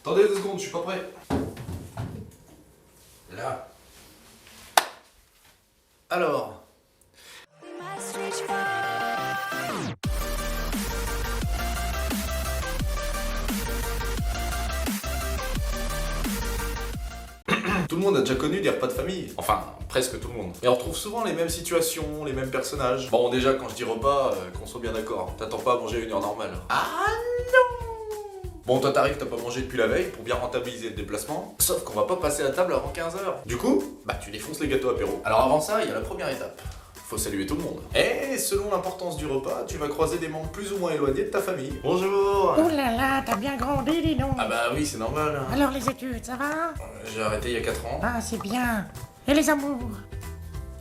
Attendez 2 secondes, je suis pas prêt. Là. Alors. Tout le monde a déjà connu des repas de famille. Enfin, presque tout le monde. Et on retrouve souvent les mêmes situations, les mêmes personnages. Bon, déjà, quand je dis repas, qu'on soit bien d'accord, t'attends pas à manger à une heure normale. Ah non! Bon, toi t'arrives, t'as pas mangé depuis la veille pour bien rentabiliser le déplacement. Sauf qu'on va pas passer à table avant 15h. Du coup, bah tu défonces les gâteaux apéro. Alors avant ça, il y a la première étape. Faut saluer tout le monde. Et selon l'importance du repas, tu vas croiser des membres plus ou moins éloignés de ta famille. Bonjour! Oh là là, t'as bien grandi, dis donc. Ah bah oui, c'est normal. Alors les études, ça va? J'ai arrêté il y a 4 ans. Ah, c'est bien. Et les amours?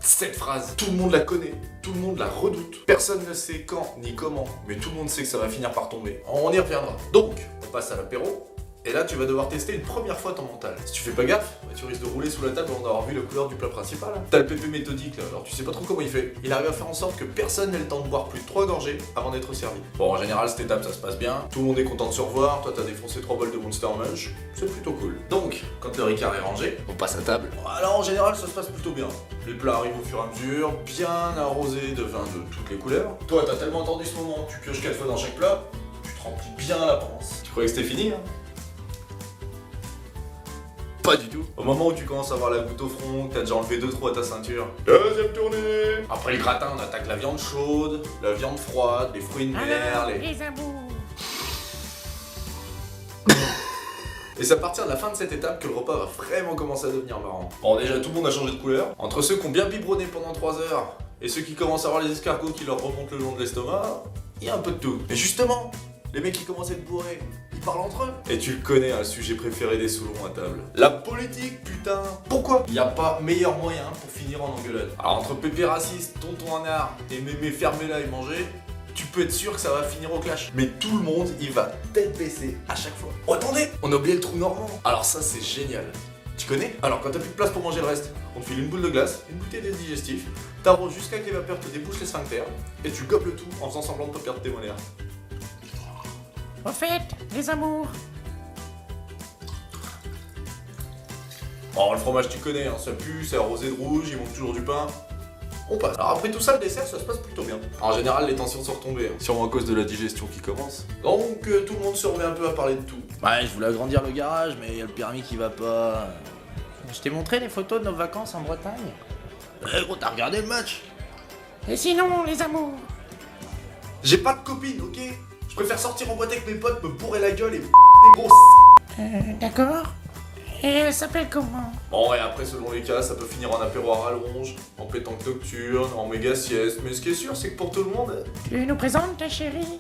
Cette phrase, tout le monde la connaît, tout le monde la redoute. Personne ne sait quand ni comment, mais tout le monde sait que ça va finir par tomber. On y reviendra. Donc, on passe à l'apéro. Et là, tu vas devoir tester une première fois ton mental. Si tu fais pas gaffe, bah, tu risques de rouler sous la table avant d'avoir vu la couleur du plat principal. T'as le pépé méthodique là, alors tu sais pas trop comment il fait. Il arrive à faire en sorte que personne n'ait le temps de boire plus de 3 gorgées avant d'être servi. Bon, en général, cette étape, ça se passe bien. Tout le monde est content de se revoir. Toi, t'as défoncé 3 bols de Monster Munch. C'est plutôt cool. Donc, quand le Ricard est rangé, on passe à table. Alors, en général, ça se passe plutôt bien. Les plats arrivent au fur et à mesure, bien arrosés de vin de toutes les couleurs. Toi, t'as tellement attendu ce moment, tu pioches 4 fois dans chaque plat, tu te remplis bien la panse. Tu croyais que c'était fini, hein? Pas du tout. Au moment où tu commences à avoir la goutte au front, que t'as déjà enlevé 2 trous à ta ceinture. Deuxième tournée. Après le gratin, on attaque la viande chaude, la viande froide, les fruits de mer, Alors, les amours? Et c'est à partir de la fin de cette étape que le repas va vraiment commencer à devenir marrant. Bon, déjà, tout le monde a changé de couleur. Entre ceux qui ont bien biberonné pendant 3 heures et ceux qui commencent à avoir les escargots qui leur remontent le long de l'estomac, il y a un peu de tout. Mais justement, les mecs qui commencent à être bourrés, ils parlent entre eux. Et tu le connais, hein, le sujet préféré des Soulons à table. La politique, putain. Pourquoi il n'y a pas meilleur moyen pour finir en engueulade? Alors entre pépé raciste, tonton anard et mémé fermez-la et manger, tu peux être sûr que ça va finir au clash. Mais tout le monde, il va tête baissée à chaque fois. Oh attendez, on a oublié le trou normand. Alors ça c'est génial. Tu connais? Alors quand t'as plus de place pour manger le reste, on te file une boule de glace, une bouteille de digestif, t'arroses jusqu'à que les vapeurs te débouchent les sphincters, et tu gobes le tout en faisant semblant de pas perdre tes molaires. Au fait, les amours? Oh le fromage tu connais, hein, ça pue, c'est arrosé de rouge, il manque toujours du pain. On passe. Alors après tout ça, le dessert, ça se passe plutôt bien. En général, les tensions sont retombées, hein, sûrement à cause de la digestion qui commence. Donc tout le monde se remet un peu à parler de tout. Ouais, je voulais agrandir le garage, mais y a le permis qui va pas. Je t'ai montré les photos de nos vacances en Bretagne. Eh gros, t'as regardé le match? Et sinon, les amours? J'ai pas de copine, ok? Je préfère sortir en boîte avec mes potes, me bourrer la gueule et des grosses. D'accord. Et elle s'appelle comment? Bon, et après, selon les cas, ça peut finir en apéro à rallonge, en pétanque nocturne, en méga sieste. Mais ce qui est sûr, c'est que pour tout le monde, Tu nous présentes ta chérie?